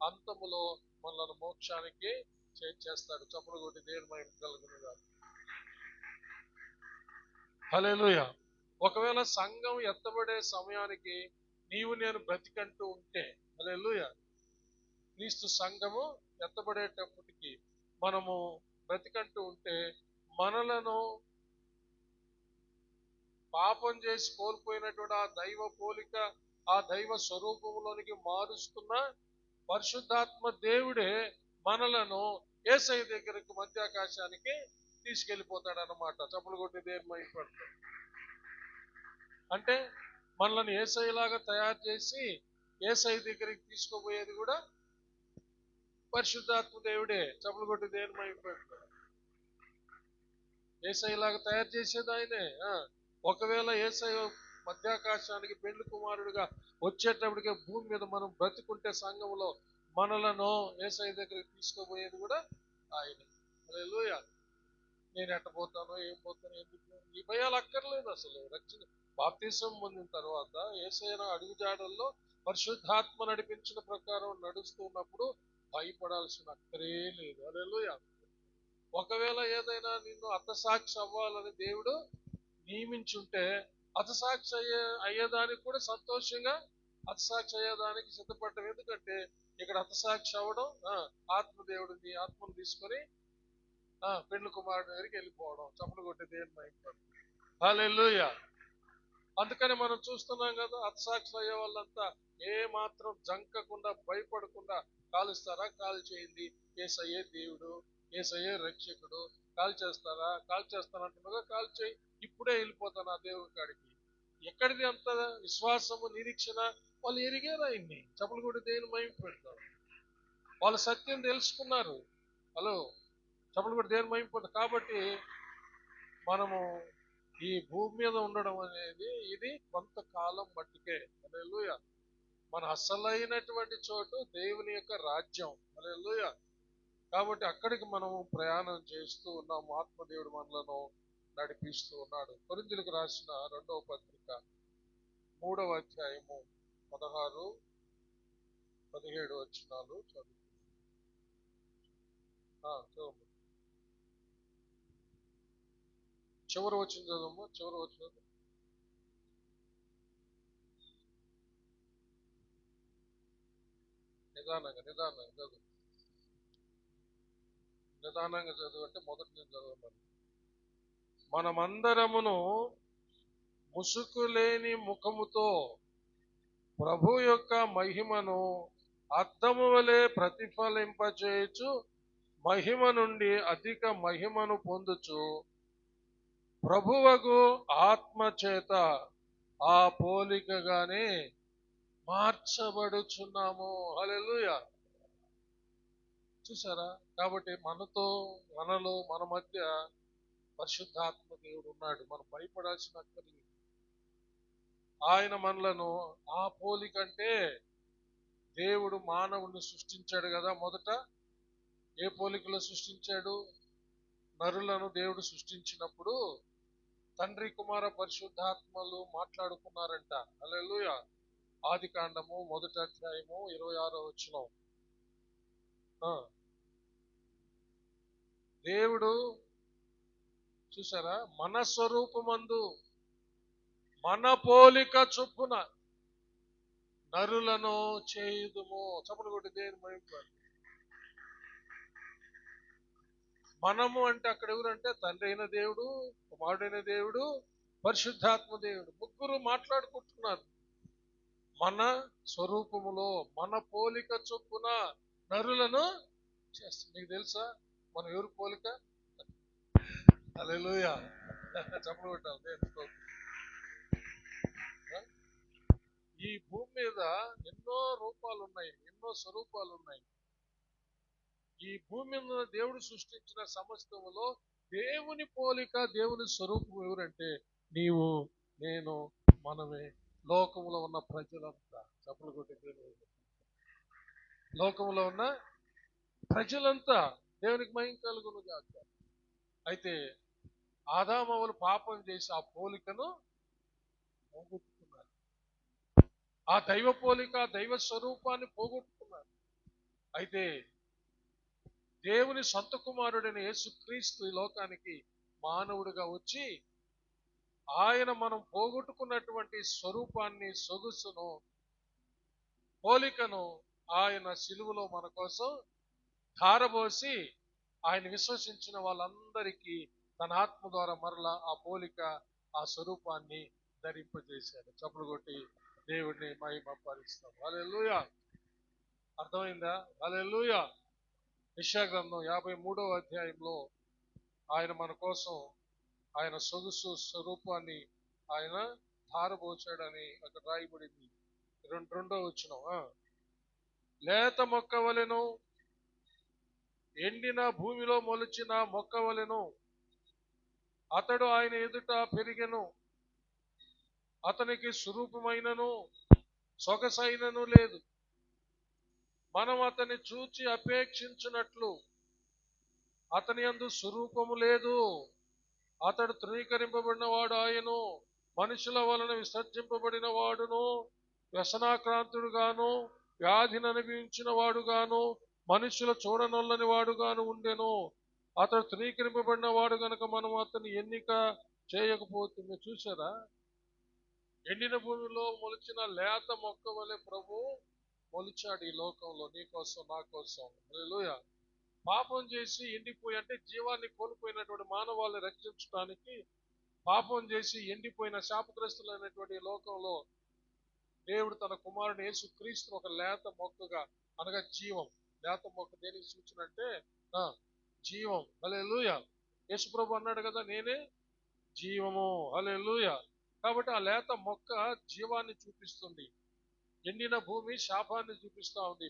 అంతములో మనలను మోక్షానికి చేర్చేస్తాడు. చప్పుడు కొట్టి దేవుని మహిమ కలుగును గాక. హల్లెలూయా. ఒకవేళ సంఘం ఎత్తబడే సమయానికి నీవు నేను బ్రతికంటూ ఉంటే, హల్లెలూయా, క్రీస్తు సంఘము ఎత్తబడేటప్పటికి మనము బ్రతికంటూ ఉంటే మనలను పాపం చేసి కోల్పోయినటువంటి ఆ దైవ పోలిక, ఆ దైవ స్వరూపంలోనికి మారుస్తున్న పరిశుద్ధాత్మ దేవుడే మనలను యేసయ్య దగ్గరకు మధ్యాకాశానికి తీసుకెళ్లిపోతాడు అన్నమాట. చప్పులు కొట్టి దేవుని మహిమపడతాడు. అంటే మనల్ని యేసయ్యలాగా తయారు చేసి యేసయ్య దగ్గరికి తీసుకుపోయేది కూడా పరిశుద్ధాత్మ దేవుడే. చప్పులు కొట్టి దేవుని మహిమపడతాడు. యేసయ్యలాగా తయారు చేసేది ఆయనే. ఒకవేళ యేసయ్య మధ్యాకాశానికి పెండ్లి కుమారుడిగా వచ్చేటప్పటికే భూమి మీద మనం బ్రతుకుంటే సంఘంలో మనలను యేసయ్య దగ్గరికి తీసుకుపోయేది కూడా ఆయనే. హల్లెలూయా. నేను ఎట్టపోతానో ఏం పోతానో ఎందుకు, ఈ భయాలు అక్కర్లేదు అసలు. రక్షణ బాప్తిసం పొందిన తర్వాత యేసయ్య అడుగుజాడల్లో పరిశుద్ధాత్మ నడిపించిన ప్రకారం నడుస్తున్నప్పుడు భయపడాల్సిన అక్కరే లేదు. హల్లెలూయా. ఒకవేళ ఏదైనా నిన్ను హతసాక్షి అవ్వాలని దేవుడు నియమించుంటే హతసాక్షి అయ్యేదానికి కూడా సంతోషంగా హతసాక్షి అయ్యేదానికి సిద్ధపడ్డం. ఎందుకంటే ఇక్కడ హతసాక్షి అవ్వడం, ఆత్మదేవుడు నీ ఆత్మను తీసుకొని పెండ్లి కుమారుడు దగ్గరికి వెళ్ళిపోవడం. చప్పులు కొట్టి దేవుని మహిమ. హల్లెలూయా. అందుకని మనం చూస్తున్నాం కదా, హతసాక్షులు అయ్యే వాళ్ళంతా ఏ మాత్రం జంకకుండా భయపడకుండా కాలుస్తారా, కాల్ చేయండి, యేసయ్యే దేవుడు, యేసయ్యే రక్షకుడు, కాల్ చేస్తారా, కాల్ చేస్తానంటున్నాగా, కాల్ చేయి, ఇప్పుడే వెళ్ళిపోతాను ఆ దేవుడి కాడికి. ఎక్కడిది అంత విశ్వాసము, నిరీక్షణ? వాళ్ళు ఎరిగారు ఆయన్ని. చప్పులు కూడా దేవుని మహిమ పెడతారు. వాళ్ళు సత్యం తెలుసుకున్నారు. హలో, చప్పులు కూడా దేవుని మహిమ పెడతారు. కాబట్టి మనము ఈ భూమి మీద ఉండడం అనేది ఇది కొంతకాలం మట్టుకే. హల్లెలూయా. మన అసలైనటువంటి చోటు దేవుని యొక్క రాజ్యం. హల్లెలూయా. కాబట్టి అక్కడికి మనము ప్రయాణం చేస్తూ ఉన్నాము. ఆత్మదేవుడు మనలను నడిపిస్తూ ఉన్నాడు. కొరింథీయులకు రాసిన 2వ పత్రిక 3వ అధ్యాయము 16, 17 వచనాలు చదువు. చివరి వచ్చిన చదువు. చివరి వచ్చిన నిదానంగా చదువు. నిదానంగా చదువు అంటే మొదటి నేను చదవమని. మనమందరమును ముసుకులేని ముఖముతో ప్రభు యొక్క మహిమను అద్దము వలె ప్రతిఫలింపచేయచ్చు మహిమ నుండి అధిక మహిమను పొందుచు ప్రభువగు ఆత్మ చేత ఆ పోలికగానే మార్చబడుచున్నాము. హల్లెలూయా. చూసారా? కాబట్టి మనలో మన మధ్య పరిశుద్ధాత్మ దేవుడు ఉన్నాడు. మనం భయపడాల్సిన అక్కర్లేదు. ఆయన మనలను ఆ పోలికంటే, దేవుడు మానవుణ్ణి సృష్టించాడు కదా. మొదట ఏ పోలికలో సృష్టించాడు? నరులను దేవుడు సృష్టించినప్పుడు తండ్రి కుమార పరిశుద్ధాత్మలు మాట్లాడుకున్నారంట. హల్లెలూయా. ఆదికాండము 1వ అధ్యాయము 26వ వచనం. దేవుడు చూసారా, మన స్వరూపమందు మన పోలిక చొప్పున నరులను చేయుదుము. చప్పలు కొట్టి దేవుని మహిమ. మనము అంటే అక్కడ ఎవరంటే తండ్రి అయిన దేవుడు, కుమారుడైన దేవుడు, పరిశుద్ధాత్మ దేవుడు, ముగ్గురు మాట్లాడుకుంటున్నారు. మన స్వరూపములో మన పోలిక చొప్పున నరులను చేస్తుంది. నీకు తెలుసా మనం ఎవరు పోలిక? హల్లెలూయా. చప్పలు కొట్టాలి. ఈ భూమి మీద ఎన్నో రూపాలు ఉన్నాయి, ఎన్నో స్వరూపాలు ఉన్నాయి. ఈ భూమి మీద దేవుడు సృష్టించిన సమస్తములో దేవుని పోలిక, దేవుని స్వరూపం ఎవరంటే నీవు, నేను, మనమే. లోకంలో ఉన్న ప్రజలంతా చప్పలు కొట్టి, లోకంలో ఉన్న ప్రజలంతా దేవునికి మహిమ కలుగును గాక. అయితే ఆదామవులు పాపం చేసి ఆ పోలికను పోగొట్టుకున్నారు. ఆ దైవ పోలిక, దైవ స్వరూపాన్ని పోగొట్టుకున్నారు. అయితే దేవుని సొంత కుమారుడైన యేసుక్రీస్తు ఈ లోకానికి మానవుడిగా వచ్చి ఆయన మనం పోగొట్టుకున్నటువంటి స్వరూపాన్ని, సొగసును, పోలికను ఆయన సిలువలో మన కోసం ధారబోసి ఆయన విశ్వసించిన వాళ్ళందరికీ తన ఆత్మ ద్వారా మరలా ఆ పోలిక, ఆ స్వరూపాన్ని ధరింపజేశాడు. చప్పులు కొట్టి దేవుడిని మహిమ పరుస్తాం. హల్లెలూయా. అర్థమైందా? హల్లెలూయా. యెషయా గ్రంథం 53వ అధ్యాయంలో ఆయన మన కోసం ఆయన సొగసు స్వరూపాన్ని ఆయన ధారబోచాడని అక్కడ రాయబడింది. 2వ వచనం. లేత మొక్క వలెను, ఎండిన భూమిలో మొలిచిన మొక్క వలెను అతడు ఆయన ఎదుట పెరిగెను. అతనికి స్వరూపమైనను సొగసైనను లేదు. మనం అతన్ని చూచి అపేక్షించున్నట్లు అతని యందు స్వరూపము లేదు. అతడు తృణీకరింపబడిన వాడు ఆయను, మనుషుల వలన విసర్జింపబడిన వాడును, వ్యసనాక్రాంతుడుగాను, వ్యాధిని అనుభవించిన వాడుగాను, మనుషుల చూడనొల్లని వాడుగాను ఉండెను. అతడు త్రీకరింపబడిన వాడు గనక మనం అతన్ని ఎన్నిక చేయకపోతుంది. చూసారా, ఎండిన భూమిలో మొలిచిన లేత మొక్క వలె ప్రభు మొలిచాడు ఈ లోకంలో, నీ కోసం నా కోసం. హల్లెలూయా. పాపం చేసి ఎండిపోయి, అంటే జీవాన్ని కోల్పోయినటువంటి మానవాళ్ళని రక్షించడానికి పాపం చేసి ఎండిపోయిన శాపగ్రస్తులైనటువంటి లోకంలో దేవుడు తన కుమారుని యేసు క్రీస్తును ఒక లేత మొక్కగా, అనగా జీవం. లేత మొక్క దేనికి సూచన అంటే జీవం. హల్లెలూయా. యేసు ప్రభు అన్నాడు కదా, నేనే జీవము. హల్లెలూయా. కాబట్టి ఆ లేత మొక్క జీవాన్ని చూపిస్తుంది. ఎండిన భూమి శాపాన్ని చూపిస్తా ఉంది.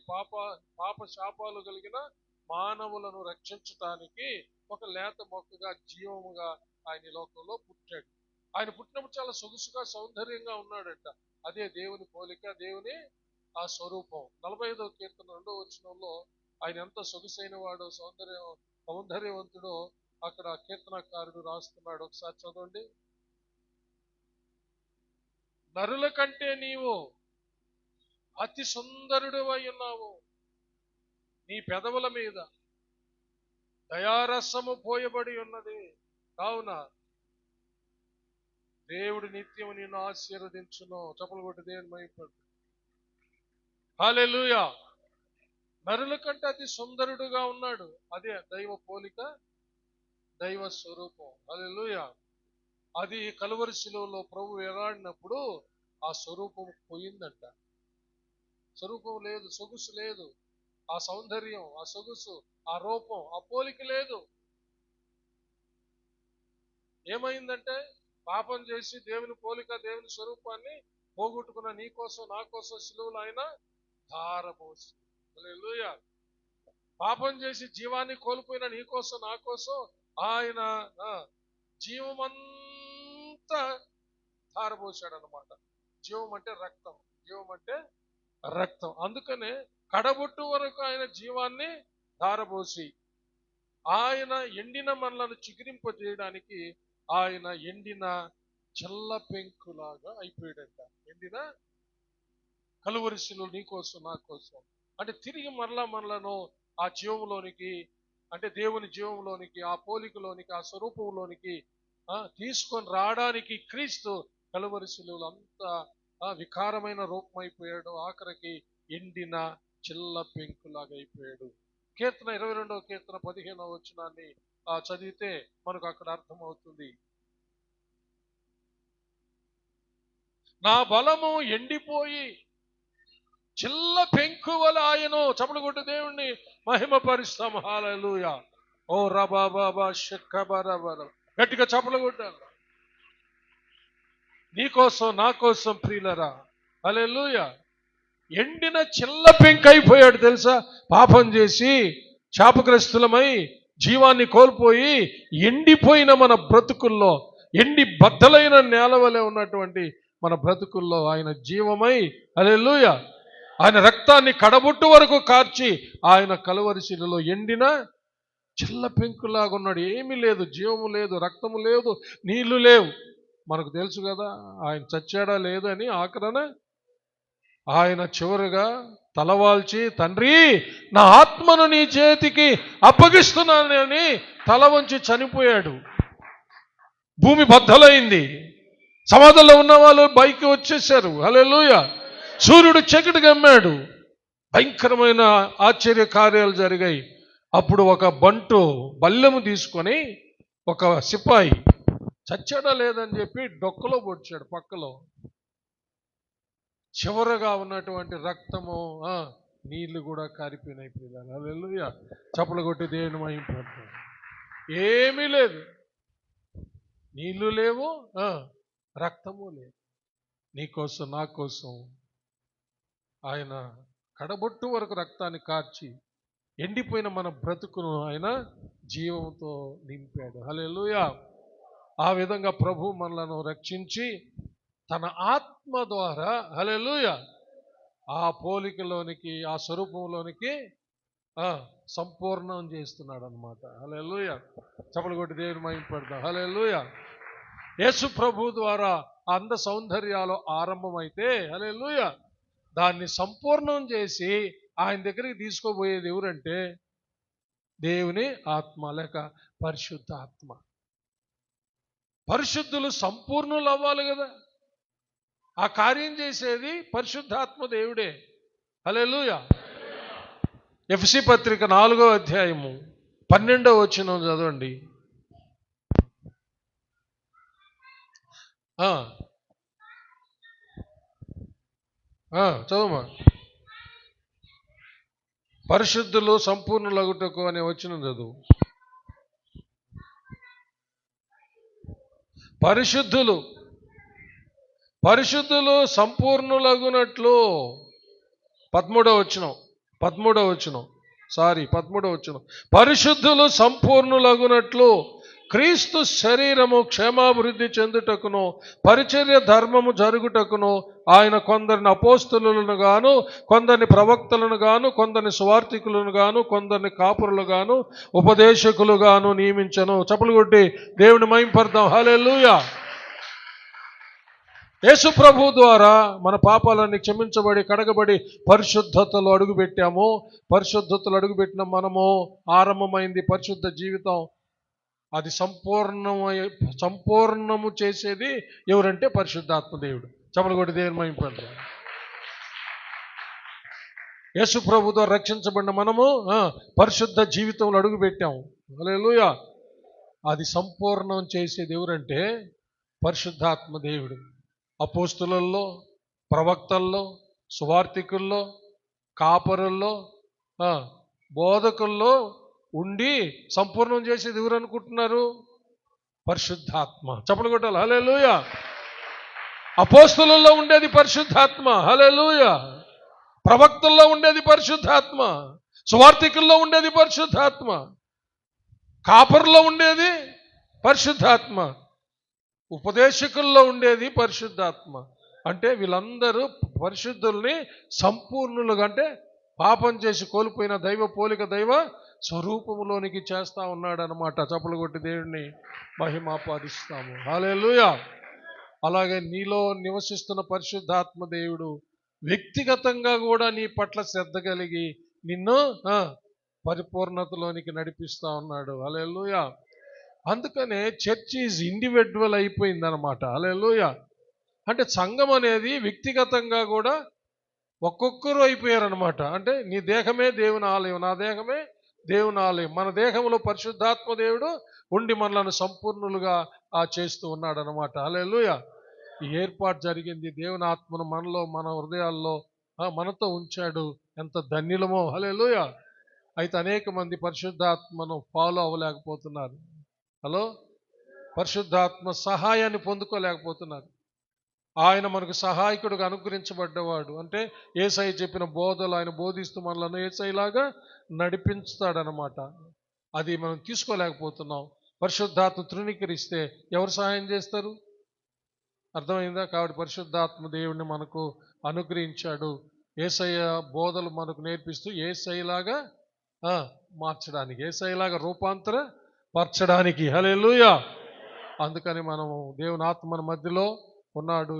పాప శాపాలు కలిగిన మానవులను రక్షించటానికి ఒక లేత మొక్కగా, జీవముగా ఆయన లోకంలో పుట్టాడు. ఆయన పుట్టినప్పుడు చాలా సొగసుగా, సౌందర్యంగా ఉన్నాడంట. అదే దేవుని పోలిక, దేవుని ఆ స్వరూపం. 45వ కీర్తన 2వ వచనంలో ఆయన ఎంత సొగసైన వాడో, సౌందర్యవంతుడో అక్కడ కీర్తనకారుడు రాస్తున్నాడు. ఒకసారి చదవండి. నరుల కంటే నీవు అతి సుందరుడు అయి ఉన్నావు. నీ పెదవుల మీద దయారసము పోయబడి ఉన్నది. కావున దేవుడు నిత్యము నిన్ను ఆశీర్వదించును. చప్పలు కొట్టి దేవుని మహిమపడు. హల్లెలూయా. నరుల కంటే అతి సుందరుడుగా ఉన్నాడు. అదే దైవ పోలిక, దైవ స్వరూపం. హల్లెలూయా. అది కలువరి శిలువలో ప్రభు ఎలాడినప్పుడు ఆ స్వరూపం పోయిందంట. స్వరూపం లేదు, సొగుసు లేదు, ఆ సౌందర్యం, ఆ సొగుసు, ఆ రూపం, ఆ పోలిక లేదు. ఏమైందంటే పాపం చేసి దేవుని పోలిక, దేవుని స్వరూపాన్ని పోగొట్టుకున్న నీ కోసం నా కోసం శిలువలో ఆయన ధారపోసి. హల్లెలూయా. పాపం చేసి జీవాన్ని కోల్పోయిన నీ కోసం నా కోసం ఆయన జీవమంతా ధారపోసాడు అన్నమాట. జీవం అంటే రక్తం, జీవం అంటే రక్తం. అందుకనే కడబొట్టు వరకు ఆయన జీవాన్ని ధారపోసి ఆయన ఎండిన మనలను చిగురింపజేయడానికి ఆయన ఎండిన చల్ల పెంకులాగా అయిపోయాడంట. ఎండిన కలువరి శిలువ నీ కోసం నా కోసం. అంటే తిరిగి మనలను ఆ జీవంలోనికి, అంటే దేవుని జీవంలోనికి, ఆ పోలికలోనికి, ఆ స్వరూపంలోనికి తీసుకొని రావడానికి క్రీస్తు కలువరి శిలువలో అంత వికారమైన రూపం అయిపోయాడు. ఆఖరికి ఎండిన చిల్ల పెంకులాగా అయిపోయాడు. కీర్తన 22వ కీర్తన 15వ వచనాన్ని చదివితే మనకు అక్కడ అర్థమవుతుంది. నా బలము ఎండిపోయి చిల్ల పెంకువల ఆయను. చప్పలు కొట్టు దేవుణ్ణి మహిమపరుస్తాం. హల్లెలూయా. ఓ రబాబా షక్కబరబర. గట్టిగా చప్పలు కొట్టాలి. నీకోసం నా కోసం ప్రియులరా. హల్లెలూయా. ఎండిన చిల్ల పెంకైపోయాడు తెలుసా. పాపం చేసి శాపగ్రస్తులమై జీవాన్ని కోల్పోయి ఎండిపోయిన మన బ్రతుకుల్లో, ఎండి బద్దలైన నేల వలె ఉన్నటువంటి మన బ్రతుకుల్లో ఆయన జీవమై, హల్లెలూయా, ఆయన రక్తాన్ని కడబొట్టు వరకు కార్చి ఆయన కలువరి శిలువలో ఎండిన చిల్ల పెంకులాగా ఉన్నాడు. ఏమీ లేదు, జీవము లేదు, రక్తము లేదు, నీళ్లు లేవు. మనకు తెలుసు కదా ఆయన చచ్చాడా లేదని. ఆఖరణ ఆయన చివరిగా తలవాల్చి, తండ్రి నా ఆత్మను నీ చేతికి అప్పగిస్తున్నానని తల వంచి చనిపోయాడు. భూమి బద్దలైంది. సమాధుల్లో ఉన్న వాళ్ళు బయటికి వచ్చేసారు. హల్లెలూయా. సూర్యుడు చీకటి గమ్మాడు. భయంకరమైన ఆశ్చర్య కార్యాలు జరిగాయి. అప్పుడు ఒక బంటు బల్లెము తీసుకొని ఒక సిపాయి చచ్చాడా లేదని చెప్పి డొక్కలో పొడిచాడు పక్కలో. చివరగా ఉన్నటువంటి రక్తము, నీళ్లు కూడా కారిపోయినాయి. హల్లెలూయా. చప్పలు కొట్టి దేవుని మహిమపడతాం. ఏమీ లేదు, నీళ్లు లేవు, రక్తము లేదు. నీకోసం నా కోసం ఆయన కడబొట్టు వరకు రక్తాన్ని కార్చి ఎండిపోయిన మన బ్రతుకును ఆయన జీవంతో నింపాడు. హల్లెలూయా. ఆ విధంగా ప్రభు మనలను రక్షించి తన ఆత్మ ద్వారా, హల్లెలూయా, ఆ పోలికలోనికి, ఆ స్వరూపంలోనికి సంపూర్ణం చేస్తున్నాడు అనమాట. హల్లెలూయా. చప్పలు కొట్టి దేవుని మహిమపడతాం. హల్లెలూయా. యేసు ప్రభు ద్వారా అంద సౌందర్యాలు ఆరంభమైతే, హల్లెలూయా, దాన్ని సంపూర్ణం చేసి ఆయన దగ్గరికి తీసుకోబోయేది ఎవరంటే దేవుని ఆత్మ లేక పరిశుద్ధ ఆత్మ. పరిశుద్ధులు సంపూర్ణులు అవ్వాలి కదా, ఆ కార్యం చేసేది పరిశుద్ధాత్మ దేవుడే. హల్లెలూయా. ఎఫెసీ పత్రిక 4వ అధ్యాయము 12వ వచనం చదవండి. చదువుమా. పరిశుద్ధులు సంపూర్ణులగుటకు అనే వచనం చదువు. పరిశుద్ధులు సంపూర్ణులగునట్లు 13వ వచనం. పరిశుద్ధులు సంపూర్ణులగునట్లు క్రీస్తు శరీరము క్షేమాభివృద్ధి చెందుటకును పరిచర్య ధర్మము జరుగుటకును ఆయన కొందరిని అపోస్తలులను గాను, కొందరిని ప్రవక్తలను గాను, కొందరిని సువార్తికులను గాను, కొందరిని కాపురులు గాను, ఉపదేశకులు గాను నియమించను. చప్పలు కొట్టి దేవుని మహింపర్దాం. హల్లెలూయా. యేసు ప్రభు ద్వారా మన పాపాలన్నీ క్షమించబడి కడగబడి పరిశుద్ధతలో అడుగుపెట్టాము. పరిశుద్ధతలో అడుగుపెట్టిన మనము ఆరంభమైంది పరిశుద్ధ జీవితం. అది సంపూర్ణము చేసేది ఎవరంటే పరిశుద్ధాత్మ దేవుడు. చప్పలు కొట్టి దేవుని మహింపర్దాం. యేసు ప్రభు ద్వారా రక్షించబడిన మనము పరిశుద్ధ జీవితంలో అడుగుపెట్టాము. హల్లెలూయా. అది సంపూర్ణం చేసేది ఎవరంటే పరిశుద్ధాత్మ దేవుడు. అపోస్తులల్లో, ప్రవక్తల్లో, సువార్తికుల్లో, కాపరుల్లో, బోధకుల్లో ఉండి సంపూర్ణం చేసేది ఎవరు అనుకుంటున్నారు? పరిశుద్ధాత్మ. చప్పలు కొట్టాలి. హల్లెలూయా. అపోస్తులలో ఉండేది పరిశుద్ధాత్మ. హల్లెలూయా. ప్రవక్తల్లో ఉండేది పరిశుద్ధాత్మ, సువార్తికుల్లో ఉండేది పరిశుద్ధాత్మ, కాపరులో ఉండేది పరిశుద్ధాత్మ, ఉపదేశకుల్లో ఉండేది పరిశుద్ధాత్మ. అంటే వీళ్ళందరూ పరిశుద్ధుల్ని సంపూర్ణులుగా, అంటే పాపం చేసి కోల్పోయిన దైవ పోలిక దైవ స్వరూపములోనికి చేస్తా ఉన్నాడు అనమాట. చప్పలు కొట్టి దేవుడిని మహిమాపాదిస్తాము. హల్లెలూయా. అలాగే నీలో నివసిస్తున్న పరిశుద్ధాత్మ దేవుడు వ్యక్తిగతంగా కూడా నీ పట్ల శ్రద్ధ కలిగి నిన్ను పరిపూర్ణతలోనికి నడిపిస్తా ఉన్నాడు. హల్లెలూయా. అందుకనే చర్చ్ ఈజ్ ఇండివిడ్యువల్ అయిపోయింది అనమాట. హల్లెలూయా. అంటే సంఘం అనేది వ్యక్తిగతంగా కూడా ఒక్కొక్కరు అయిపోయారనమాట. అంటే నీ దేహమే దేవుని ఆలయం, నా దేహమే దేవుని ఆలయం. మన దేహంలో పరిశుద్ధాత్మ దేవుడు ఉండి మనలను సంపూర్ణులుగా చేస్తూ ఉన్నాడు అనమాట. హల్లెలూయా. ఈ ఏర్పాటు జరిగింది. దేవుని ఆత్మను మనలో, మన హృదయాల్లో మనతో ఉంచాడు. ఎంత ధన్యులమో. హల్లెలూయా. అయితే అనేక మంది పరిశుద్ధాత్మను ఫాలో అవ్వలేకపోతున్నారు. పరిశుద్ధాత్మ సహాయాన్ని పొందుకోలేకపోతున్నారు. ఆయన మనకు సహాయకుడుగా అనుగ్రహించబడ్డవాడు. అంటే యేసయ్య చెప్పిన బోధలు ఆయన బోధిస్తూ మనలను యేసయ్యలాగా నడిపించుతాడనమాట. అది మనం తీసుకోలేకపోతున్నాం. పరిశుద్ధాత్మ తృణీకరిస్తే ఎవరు సహాయం చేస్తారు? అర్థమైందా? కాబట్టి పరిశుద్ధాత్మ దేవుడిని మనకు అనుగ్రహించాడు. యేసయ్య బోధలు మనకు నేర్పిస్తూ యేసయ్యలాగా మార్చడానికి, యేసయ్యలాగా రూపాంతరపరచడానికి. హల్లెలూయా. అందుకని మనము దేవుని ఆత్మ మన మధ్యలో ఉన్నాడు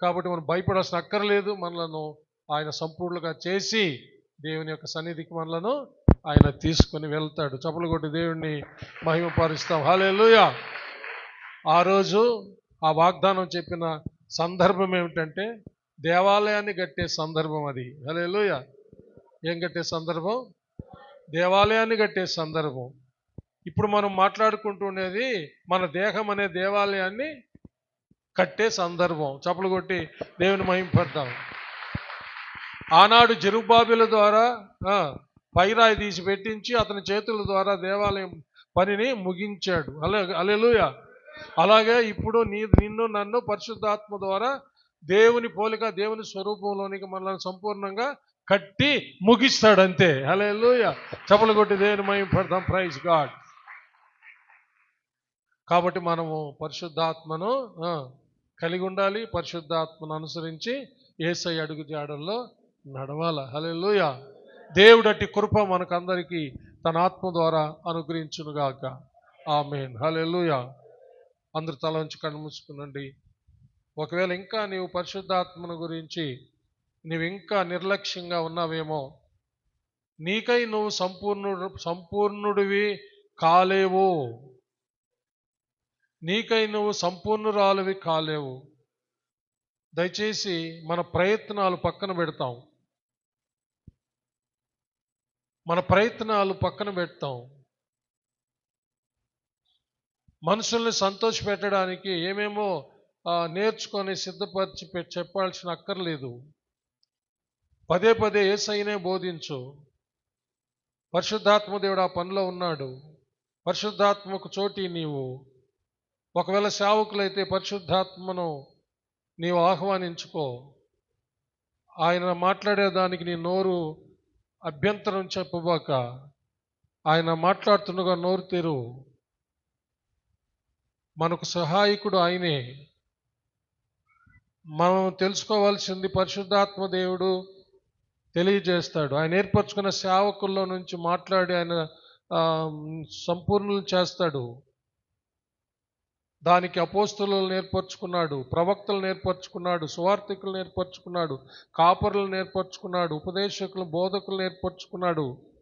కాబట్టి మనం భయపడాల్సిన అక్కర్లేదు. మనలను ఆయన సంపూర్ణంగా చేసి దేవుని యొక్క సన్నిధికి మనలను ఆయన తీసుకొని వెళ్తాడు. చప్పలు కొట్టి దేవుణ్ణి మహిమపరుస్తాం. హల్లెలూయా. ఆ రోజు ఆ వాగ్దానం చెప్పిన సందర్భం ఏమిటంటే దేవాలయాన్ని కట్టే సందర్భం అది. హల్లెలూయా. ఏం కట్టే సందర్భం? దేవాలయాన్ని కట్టే సందర్భం. ఇప్పుడు మనం మాట్లాడుకుంటున్నది మన దేహం అనే దేవాలయాన్ని కట్టే సందర్భం. చప్పలు కొట్టి దేవుని మహిమపడతాం. ఆనాడు జెరుబ్బాబెలు ద్వారా పైరాయి తీసి పెట్టించి అతని చేతుల ద్వారా దేవాలయం పనిని ముగించాడు. హల్లెలూయా. అలాగే ఇప్పుడు నిన్ను నన్ను పరిశుద్ధాత్మ ద్వారా దేవుని పోలిక దేవుని స్వరూపంలోనికి మనల్ని సంపూర్ణంగా కట్టి ముగిస్తాడు. అంతే. హల్లెలూయా. చప్పలు కొట్టి దేవుని మహిమపడతాం. Praise God. కాబట్టి మనము పరిశుద్ధాత్మను కలిగి ఉండాలి. పరిశుద్ధాత్మను అనుసరించి యేసయ్య అడుగు జాడల్లో నడవాల. హల్లెలూయా. దేవుడటి కృప మనకందరికీ తన ఆత్మ ద్వారా అనుగ్రహించునుగాక. ఆమేన్. హల్లెలూయా. అందరు తల ఉంచి కళ్ళు మూసుకునండి. ఒకవేళ ఇంకా నీవు పరిశుద్ధాత్మను గురించి నీవు ఇంకా నిర్లక్ష్యంగా ఉన్నావేమో, నీకై నువ్వు సంపూర్ణుడివి కాలేవు. నీకై నువ్వు సంపూర్ణురాలివి కాలేవు. దయచేసి మన ప్రయత్నాలు పక్కన పెడతాం. మనుషుల్ని సంతోషపెట్టడానికి ఏమేమో నేర్చుకొని సిద్ధపరిచి చెప్పాల్సిన అక్కర్లేదు. పదే పదే యేసయ్యనే బోధించు. పరిశుద్ధాత్మ దేవుడు ఆ పనిలో ఉన్నాడు. పరిశుద్ధాత్మకు చోటి నీవు. ఒకవేళ సేవకులైతే పరిశుద్ధాత్మను నీవు ఆహ్వానించుకో. ఆయన మాట్లాడేదానికి నీ నోరు అభ్యంతరం చెప్పబాక. ఆయన మాట్లాడుతుండగా నోరు తెరు. మనకు సహాయకుడు ఆయనే. మనం తెలుసుకోవాల్సింది పరిశుద్ధాత్మ దేవుడు తెలియజేస్తాడు. ఆయన ఏర్పరచుకున్న సేవకుల్లో నుంచి మాట్లాడి ఆయన సంపూర్ణులు చేస్తాడు. దానికి అపోస్తలులను ఏర్పరచుకున్నాడు, ప్రవక్తలను ఏర్పరచుకున్నాడు, సువార్థికులను ఏర్పరచుకున్నాడు, కాపరులను ఏర్పరచుకున్నాడు, ఉపదేశకులను, బోధకులను ఏర్పరచుకున్నాడు.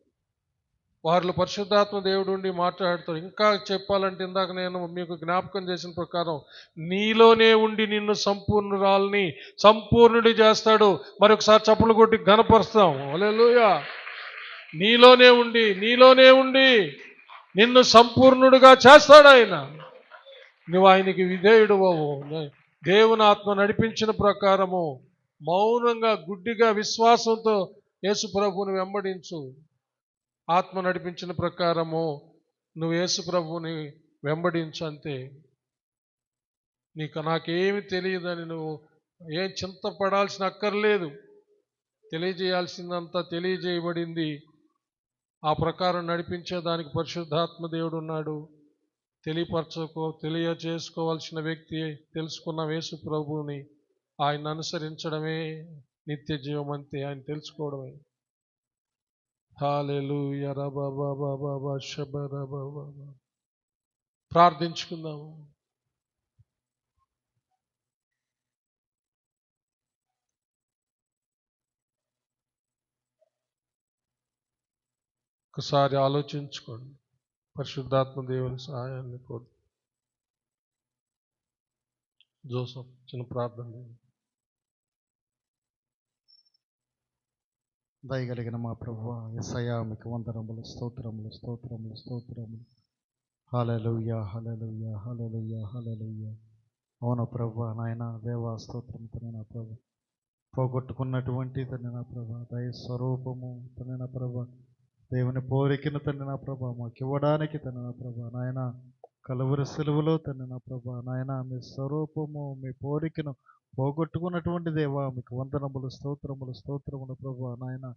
వారిలో పరిశుద్ధాత్మ దేవుడు ఉండి మాట్లాడుతాడు. ఇంకా చెప్పాలంటే ఇందాక నేను మీకు జ్ఞాపకం చేసిన ప్రకారం నీలోనే ఉండి నిన్ను సంపూర్ణురాల్ని సంపూర్ణుడి చేస్తాడు. మరొకసారి చప్పలు కొట్టి ఘనపరుస్తాం. హల్లెలూయా. నీలోనే ఉండి నిన్ను సంపూర్ణుడిగా చేస్తాడు ఆయన. నువ్వు ఆయనకి విధేయుడువవు. దేవుని ఆత్మ నడిపించిన ప్రకారము మౌనంగా గుడ్డిగా విశ్వాసంతో యేసు ప్రభువుని వెంబడించు. ఆత్మ నడిపించిన ప్రకారము నువ్వు యేసు ప్రభువుని వెంబడించు. అంతే. నాకేమి తెలియదని నువ్వు ఏం చింతపడాల్సిన అక్కర్లేదు. తెలియజేయాల్సిందంతా తెలియజేయబడింది. ఆ ప్రకారం నడిపించేదానికి పరిశుద్ధాత్మ దేవుడు ఉన్నాడు. తెలియచేసుకోవాల్సిన వ్యక్తి తెలుసుకున్న యేసు ప్రభువుని ఆయన అనుసరించడమే నిత్య జీవం. అంతే, ఆయన తెలుసుకోవడమే. హల్లెలూయా. రబబబబబ శబరబబ. ప్రార్థించుకుందాము. ఒకసారి ఆలోచించుకోండి. పరిశుద్ధాత్మ దేవుని సహాయాన్ని కోరు. జోసఫ్ చిన్న ప్రార్థన. దయగలిగిన మా ప్రభువా యేసయ్యా, మీకు వందనములు, స్తోత్రములు, స్తోత్రములు, స్తోత్రములు. హల్లెలూయా, హల్లెలూయా, హల్లెలూయా, హల్లెలూయా. అవును ప్రభువా, నాయన దేవా స్తోత్రం. తండ్రి నా ప్రభు, పోగొట్టుకున్నటువంటి తండ్రి నా ప్రభు, దయ స్వరూపము తండ్రి నా ప్రభు, దేవుని పోరికను తండ్రి నా ప్రభు మాకు ఇవ్వడానికి తండ్రి నా ప్రభు, నాయన కలువరి సిలువలో తండ్రి నా ప్రభు, నాయన మీ స్వరూపము మీ పోరికను పోగొట్టుకున్నటువంటి దేవా, మీకు వందనములు, స్తోత్రములు, స్తోత్రములు ప్రభు. నాయన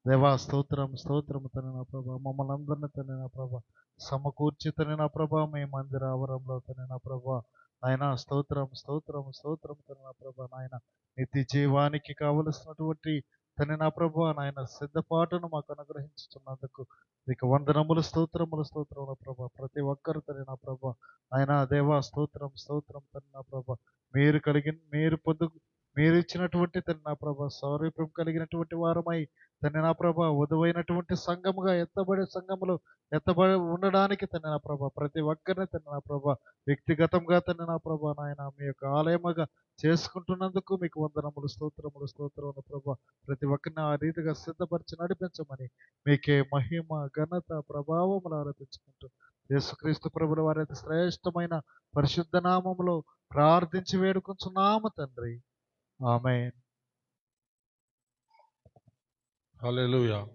దేవా స్తోత్రం, స్తోత్రము తండ్రి నా ప్రభు. మమ్మల్ని అందరినీ తండ్రి నా ప్రభు సమకూర్చి తండ్రి నా ప్రభు మీ మందిర ఆవరణలో తండ్రి నా ప్రభు, నాయన స్తోత్రం, స్తోత్రం, స్తోత్రం తండ్రి నా ప్రభు. నాయన నిత్య జీవానికి కావలసినటువంటి తండ్రి నా ప్రభు, నాయన సిద్ధపాటును మాకు అనుగ్రహించుతున్నందుకు మీకు వందనములు, స్తోత్రములు, స్తోత్రములు ప్రభు. ప్రతి ఒక్కరు తండ్రి నా ప్రభు, ఆయన దేవా స్తోత్రం, స్తోత్రం తండ్రి నా ప్రభు. మీరు ఇచ్చినటువంటి తండ్రి నా ప్రభా సౌరూప్యం కలిగినటువంటి వారమై తండ్రి నా ప్రభా వధువైనటువంటి సంఘముగా ఎత్తబడే సంఘములో ఎత్తబడి ఉండడానికి తండ్రి నా ప్రభా ప్రతి ఒక్కరిని తండ్రి నా ప్రభా వ్యక్తిగతంగా తండ్రి నా ప్రభా నాయన మీ యొక్క ఆలయముగా చేసుకుంటున్నందుకు మీకు వందనములు, స్తోత్రములు, స్తోత్రములు ప్రభా. ప్రతి ఒక్కరిని ఆ రీతిగా సిద్ధపరిచి నడిపించమని మీకే మహిమ, ఘనత, ప్రభావములు ఆరోపించుకుంటూ యేసుక్రీస్తు ప్రభుల వారి శ్రేష్టమైన పరిశుద్ధ నామములో ప్రార్థించి వేడుకొంచున్నాము తండ్రి. ఆమేన్. హల్లెలూయా.